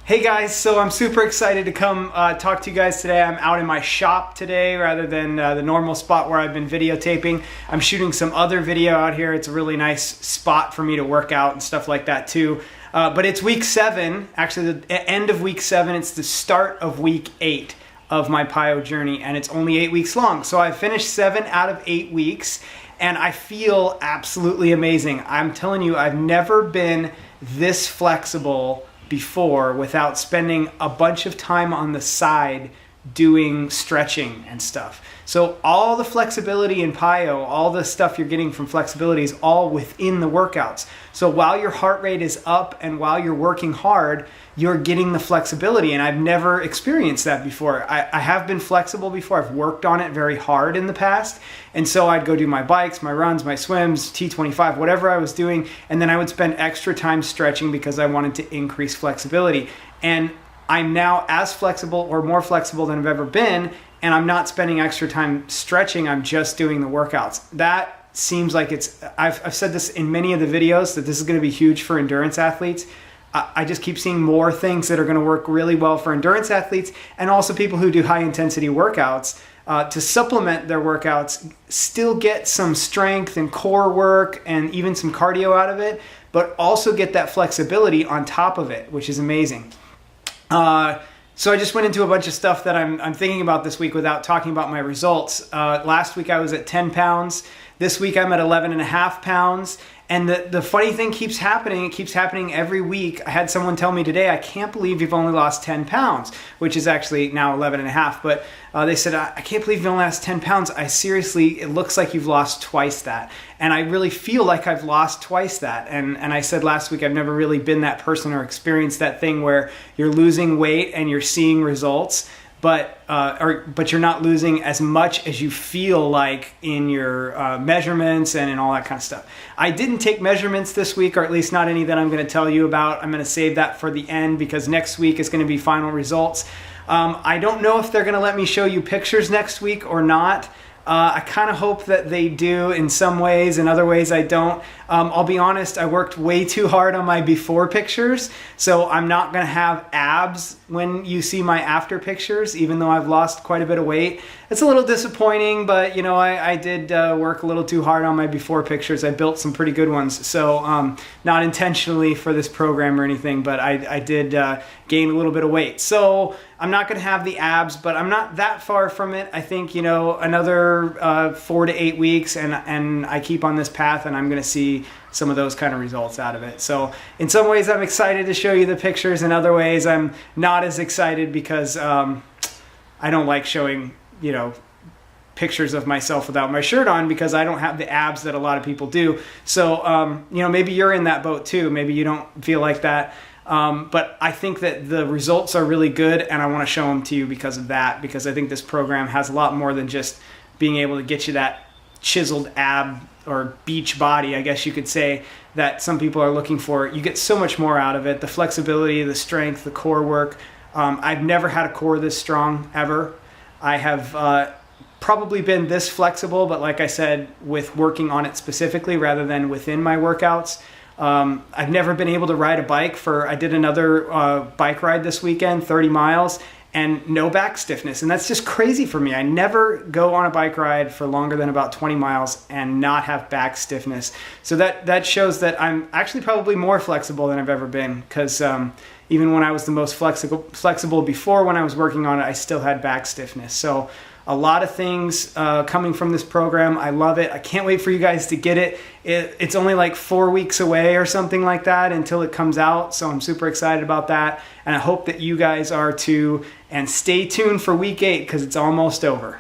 Hey guys, so I'm super excited to come talk to you guys today. I'm out in my shop today rather than the normal spot where I've been videotaping. I'm shooting some other video out here. It's a really nice spot for me to work out and stuff like that too. But it's week 7, actually the end of week 7. It's the start of week 8 of my PiYo journey, and it's only 8 weeks long. So I finished 7 out of 8 weeks and I feel absolutely amazing. I'm telling you, I've never been this flexible before without spending a bunch of time on the side doing stretching and stuff. So all the flexibility in PiYo, all the stuff you're getting from flexibility is all within the workouts. So while your heart rate is up and while you're working hard, you're getting the flexibility, and I've never experienced that before. I have been flexible before. I've worked on it very hard in the past, and so I'd go do my bikes, my runs, my swims, T25, whatever I was doing, and then I would spend extra time stretching because I wanted to increase flexibility. And I'm now as flexible or more flexible than I've ever been, and I'm not spending extra time stretching, I'm just doing the workouts. That seems like it's, I've said this in many of the videos, that this is gonna be huge for endurance athletes. I just keep seeing more things that are gonna work really well for endurance athletes and also people who do high intensity workouts to supplement their workouts, still get some strength and core work and even some cardio out of it, but also get that flexibility on top of it, which is amazing. So I just went into a bunch of stuff that I'm thinking about this week without talking about my results. Last week I was at 10 pounds. This week I'm at 11.5 pounds. And the funny thing keeps happening. It keeps happening every week. I had someone tell me today, I can't believe you've only lost 10 pounds, which is actually now 11.5. But they said, I can't believe you've only lost 10 pounds. It looks like you've lost twice that. And I really feel like I've lost twice that. And I said last week, I've never really been that person or experienced that thing where you're losing weight and you're seeing results, but you're not losing as much as you feel like in your measurements and in all that kind of stuff. I didn't take measurements this week, or at least not any that I'm going to tell you about. I'm going to save that for the end because next week is going to be final results. I don't know if they're going to let me show you pictures next week or not. I kind of hope that they do in some ways, in other ways I don't. I'll be honest, I worked way too hard on my before pictures, so I'm not going to have abs when you see my after pictures, even though I've lost quite a bit of weight. It's a little disappointing, but you know, I did work a little too hard on my before pictures. I built some pretty good ones, so not intentionally for this program or anything, but I did gain a little bit of weight. So I'm not going to have the abs, but I'm not that far from it. I think, you know, another 4 to 8 weeks and I keep on this path and I'm going to see some of those kind of results out of it. So in some ways I'm excited to show you the pictures. In other ways I'm not as excited because I don't like showing, you know, pictures of myself without my shirt on because I don't have the abs that a lot of people do. So, you know, maybe you're in that boat too. Maybe you don't feel like that. But I think that the results are really good and I want to show them to you because of that, because I think this program has a lot more than just being able to get you that chiseled ab or beach body, I guess you could say, that some people are looking for. You get so much more out of it. The flexibility, the strength, the core work. I've never had a core this strong ever. I have probably been this flexible, but like I said, with working on it specifically rather than within my workouts. I've never been able to ride a bike I did another bike ride this weekend, 30 miles, and no back stiffness. And that's just crazy for me. I never go on a bike ride for longer than about 20 miles and not have back stiffness. So that shows that I'm actually probably more flexible than I've ever been, because even when I was the most flexible before when I was working on it, I still had back stiffness. So a lot of things coming from this program. I love it. I can't wait for you guys to get it. It's only like 4 weeks away or something like that until it comes out. So I'm super excited about that. And I hope that you guys are too. And stay tuned for week 8 because it's almost over.